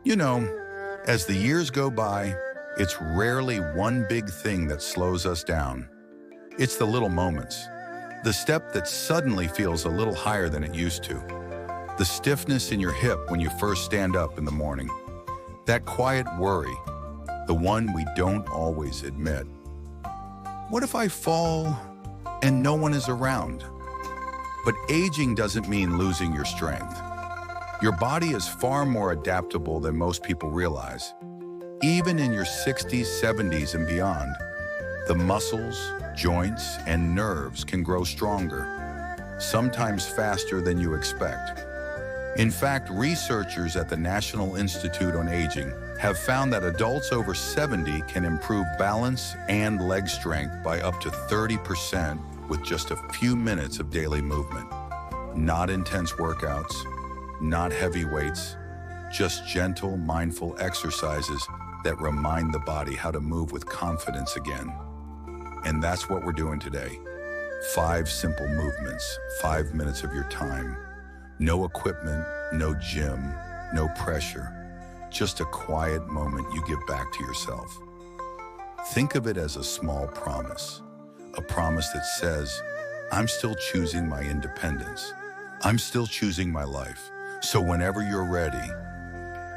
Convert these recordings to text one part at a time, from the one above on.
You know, as the years go by, it's rarely one big thing that slows us down. It's the little moments. The step that suddenly feels a little higher than it used to. The stiffness in your hip when you first stand up in the morning. That quiet worry, the one we don't always admit. What if I fall and no one is around? But aging doesn't mean losing your strength. Your body is far more adaptable than most people realize. Even in your 60s, 70s, and beyond, the muscles, joints, and nerves can grow stronger, sometimes faster than you expect. In fact, researchers at the National Institute on Aging have found that adults over 70 can improve balance and leg strength by up to 30% with just a few minutes of daily movement. Not intense workouts, not heavy weights, just gentle, mindful exercises that remind the body how to move with confidence again. And that's what we're doing today. 5 simple movements, 5 minutes of your time. No equipment, no gym, no pressure. Just a quiet moment you give back to yourself. Think of it as a small promise. A promise that says, I'm still choosing my independence. I'm still choosing my life. So whenever you're ready,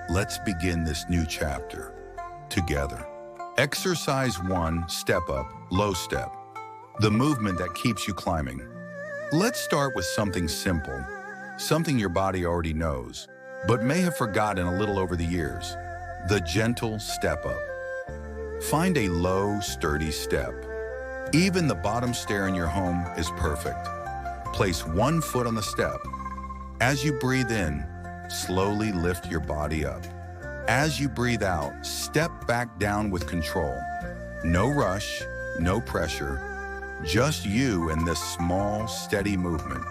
let's begin this new chapter together. Exercise 1, step up, low step. The movement that keeps you climbing. Let's start with something simple, something your body already knows, but may have forgotten a little over the years. The gentle step up. Find a low, sturdy step. Even the bottom stair in your home is perfect. Place one foot on the step. As you breathe in, slowly lift your body up. As you breathe out, step back down with control. No rush, no pressure, just you and this small, steady movement.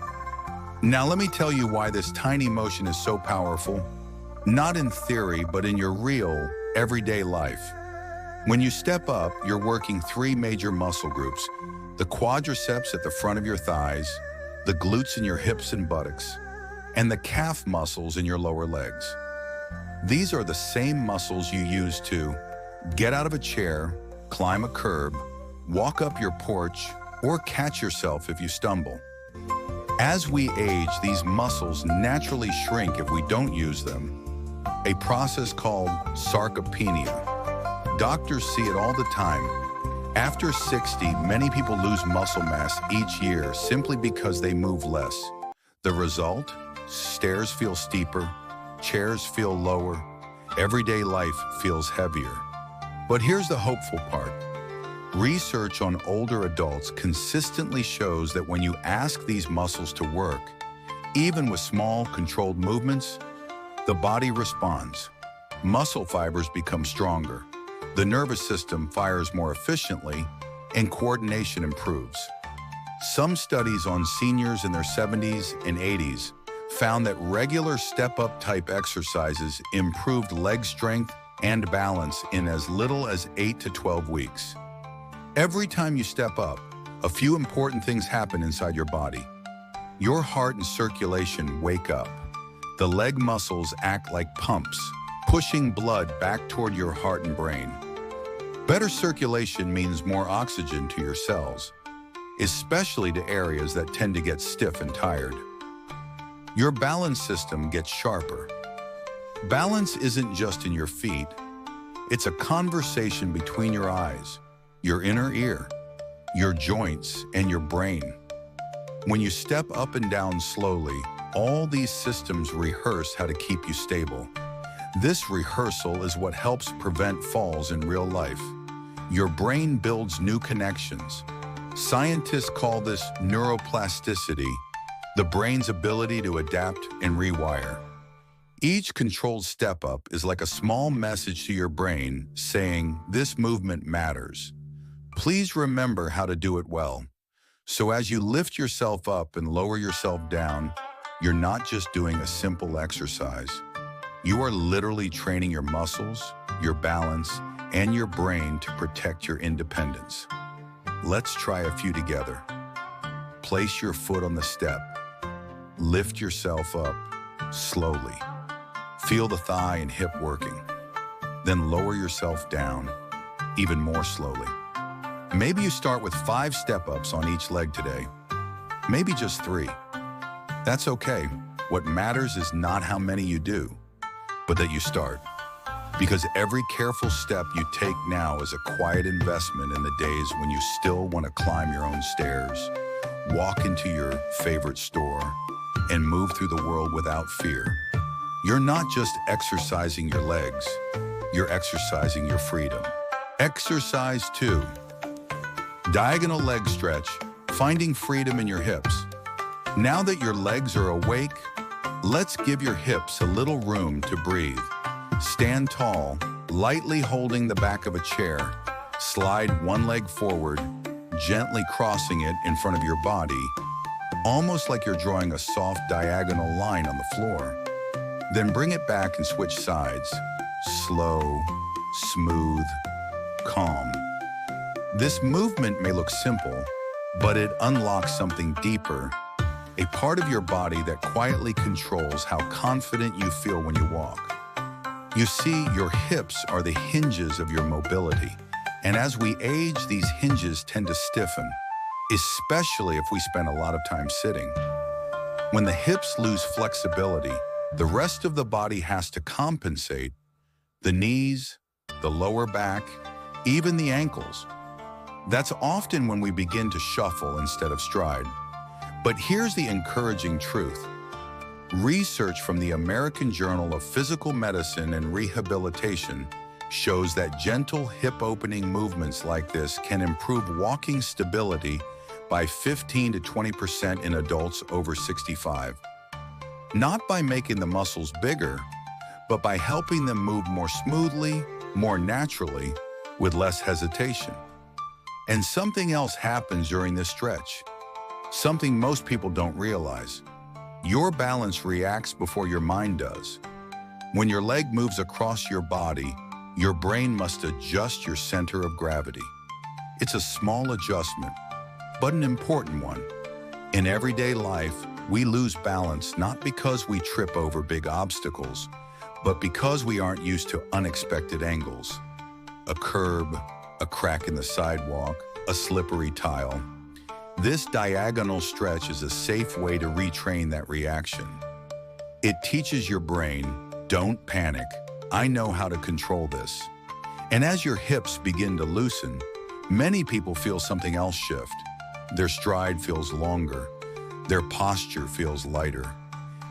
Now let me tell you why this tiny motion is so powerful. Not in theory, but in your real, everyday life. When you step up, you're working 3 major muscle groups: the quadriceps at the front of your thighs, the glutes in your hips and buttocks, and the calf muscles in your lower legs. These are the same muscles you use to get out of a chair, climb a curb, walk up your porch, or catch yourself if you stumble. As we age, these muscles naturally shrink if we don't use them, a process called sarcopenia. Doctors see it all the time. After 60, many people lose muscle mass each year simply because they move less. The result? Stairs feel steeper, chairs feel lower, everyday life feels heavier. But here's the hopeful part. Research on older adults consistently shows that when you ask these muscles to work, even with small, controlled movements, the body responds. Muscle fibers become stronger, the nervous system fires more efficiently, and coordination improves. Some studies on seniors in their 70s and 80s found that regular step-up type exercises improved leg strength and balance in as little as 8 to 12 weeks. Every time you step up, a few important things happen inside your body. Your heart and circulation wake up. The leg muscles act like pumps, pushing blood back toward your heart and brain. Better circulation means more oxygen to your cells, especially to areas that tend to get stiff and tired. Your balance system gets sharper. Balance isn't just in your feet. It's a conversation between your eyes, your inner ear, your joints, and your brain. When you step up and down slowly, all these systems rehearse how to keep you stable. This rehearsal is what helps prevent falls in real life. Your brain builds new connections. Scientists call this neuroplasticity, the brain's ability to adapt and rewire. Each controlled step up is like a small message to your brain saying, this movement matters. Please remember how to do it well. So as you lift yourself up and lower yourself down, you're not just doing a simple exercise. You are literally training your muscles, your balance, and your brain to protect your independence. Let's try a few together. Place your foot on the step. Lift yourself up slowly. Feel the thigh and hip working. Then lower yourself down, even more slowly. Maybe you start with 5 step-ups on each leg today. Maybe just 3. That's okay. What matters is not how many you do, but that you start. Because every careful step you take now is a quiet investment in the days when you still want to climb your own stairs, walk into your favorite store, and move through the world without fear. You're not just exercising your legs, you're exercising your freedom. Exercise 2. Diagonal leg stretch, finding freedom in your hips. Now that your legs are awake, let's give your hips a little room to breathe. Stand tall, lightly holding the back of a chair. Slide one leg forward, gently crossing it in front of your body, almost like you're drawing a soft diagonal line on the floor. Then bring it back and switch sides. Slow, smooth, calm. This movement may look simple, but it unlocks something deeper, a part of your body that quietly controls how confident you feel when you walk. You see, your hips are the hinges of your mobility, and as we age, these hinges tend to stiffen, especially if we spend a lot of time sitting. When the hips lose flexibility, the rest of the body has to compensate. The knees, the lower back, even the ankles. That's often when we begin to shuffle instead of stride. But here's the encouraging truth. Research from the American Journal of Physical Medicine and Rehabilitation shows that gentle hip-opening movements like this can improve walking stability by 15 to 20% in adults over 65. Not by making the muscles bigger, but by helping them move more smoothly, more naturally, with less hesitation. And something else happens during this stretch, something most people don't realize. Your balance reacts before your mind does. When your leg moves across your body, your brain must adjust your center of gravity. It's a small adjustment, but an important one. In everyday life, we lose balance not because we trip over big obstacles, but because we aren't used to unexpected angles. A curb, a crack in the sidewalk, a slippery tile. This diagonal stretch is a safe way to retrain that reaction. It teaches your brain, don't panic, I know how to control this. And as your hips begin to loosen, many people feel something else shift. Their stride feels longer, their posture feels lighter,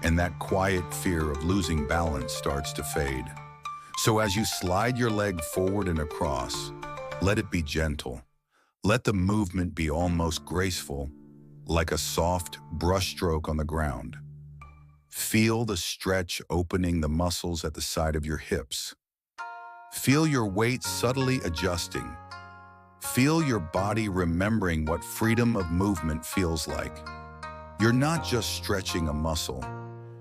and that quiet fear of losing balance starts to fade. So as you slide your leg forward and across, let it be gentle. Let the movement be almost graceful, like a soft brushstroke on the ground. Feel the stretch opening the muscles at the side of your hips. Feel your weight subtly adjusting. Feel your body remembering what freedom of movement feels like. You're not just stretching a muscle.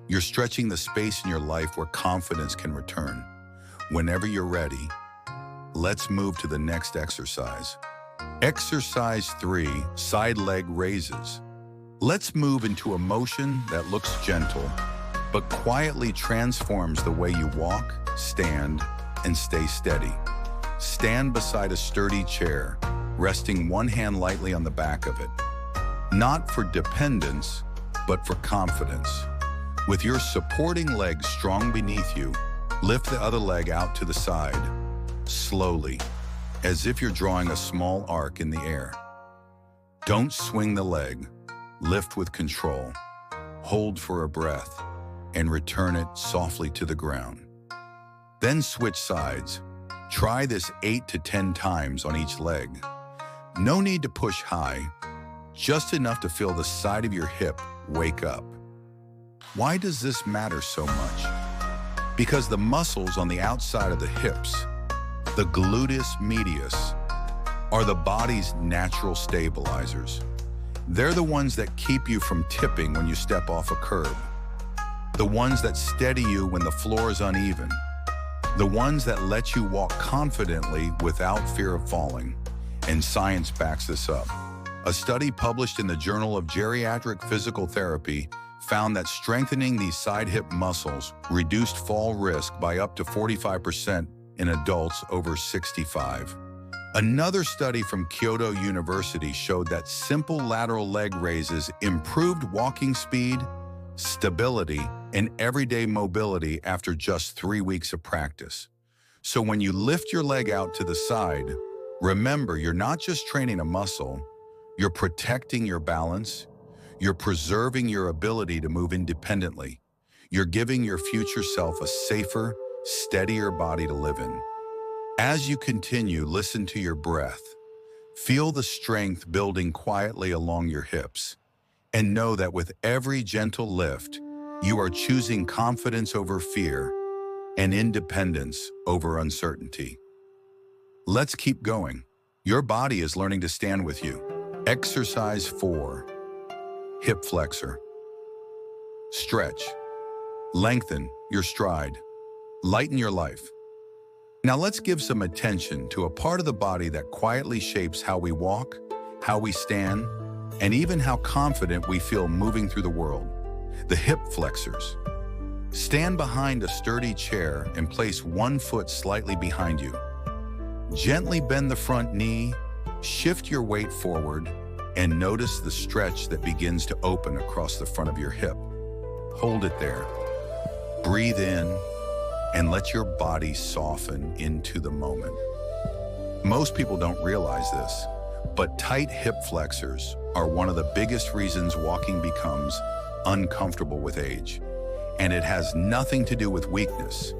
You're stretching the space in your life where confidence can return. Whenever you're ready, let's move to the next exercise. Exercise 3, side leg raises. Let's move into a motion that looks gentle, but quietly transforms the way you walk, stand, and stay steady. Stand beside a sturdy chair, resting one hand lightly on the back of it. Not for dependence, but for confidence. With your supporting leg strong beneath you, lift the other leg out to the side, slowly, as if you're drawing a small arc in the air. Don't swing the leg, lift with control, hold for a breath, and return it softly to the ground. Then switch sides. Try this 8 to 10 times on each leg. No need to push high, just enough to feel the side of your hip wake up. Why does this matter so much? Because the muscles on the outside of the hips, the gluteus medius, are the body's natural stabilizers. They're the ones that keep you from tipping when you step off a curb. The ones that steady you when the floor is uneven. The ones that let you walk confidently without fear of falling. And science backs this up. A study published in the Journal of Geriatric Physical Therapy found that strengthening these side hip muscles reduced fall risk by up to 45% in adults over 65. Another study from Kyoto University showed that simple lateral leg raises improved walking speed, stability, and everyday mobility after just 3 weeks of practice. So when you lift your leg out to the side, remember you're not just training a muscle, you're protecting your balance, you're preserving your ability to move independently, you're giving your future self a safer, steadier body to live in. As you continue, listen to your breath. Feel the strength building quietly along your hips. And know that with every gentle lift, you are choosing confidence over fear and independence over uncertainty. Let's keep going. Your body is learning to stand with you. Exercise 4. Hip flexor. Stretch. Lengthen your stride. Lighten your life. Now let's give some attention to a part of the body that quietly shapes how we walk, how we stand, and even how confident we feel moving through the world. The hip flexors. Stand behind a sturdy chair and place one foot slightly behind you. Gently bend the front knee, shift your weight forward, and notice the stretch that begins to open across the front of your hip. Hold it there. Breathe in and let your body soften into the moment. Most people don't realize this, but tight hip flexors are one of the biggest reasons walking becomes uncomfortable with age. And it has nothing to do with weakness.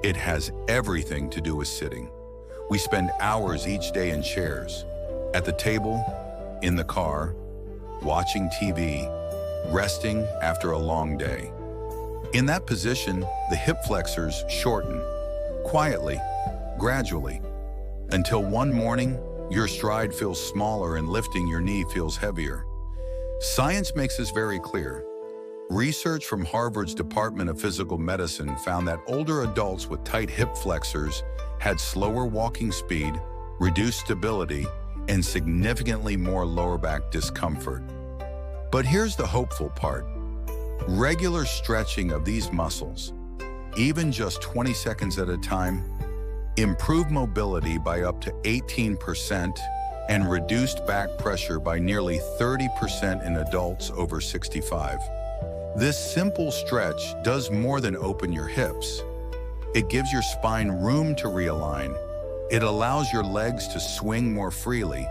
It has everything to do with sitting. We spend hours each day in chairs, at the table, in the car, watching TV, resting after a long day. In that position, the hip flexors shorten, quietly, gradually, until one morning, your stride feels smaller and lifting your knee feels heavier. Science makes this very clear. Research from Harvard's Department of Physical Medicine found that older adults with tight hip flexors had slower walking speed, reduced stability, and significantly more lower back discomfort. But here's the hopeful part. Regular stretching of these muscles, even just 20 seconds at a time, improve mobility by up to 18% and reduced back pressure by nearly 30% in adults over 65. This simple stretch does more than open your hips. It gives your spine room to realign. It allows your legs to swing more freely,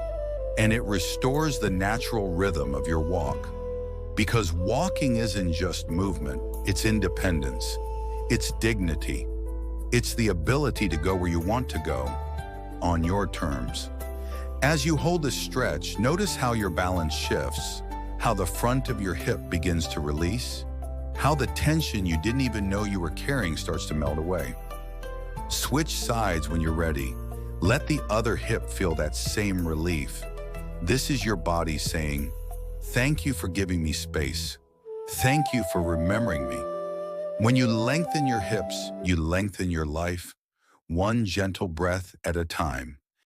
and it restores the natural rhythm of your walk. Because walking isn't just movement, it's independence, it's dignity, it's the ability to go where you want to go, on your terms. As you hold this stretch, notice how your balance shifts, how the front of your hip begins to release, how the tension you didn't even know you were carrying starts to melt away. Switch sides when you're ready. Let the other hip feel that same relief. This is your body saying, "Thank you for giving me space. Thank you for remembering me." When you lengthen your hips, you lengthen your life, one gentle breath at a time.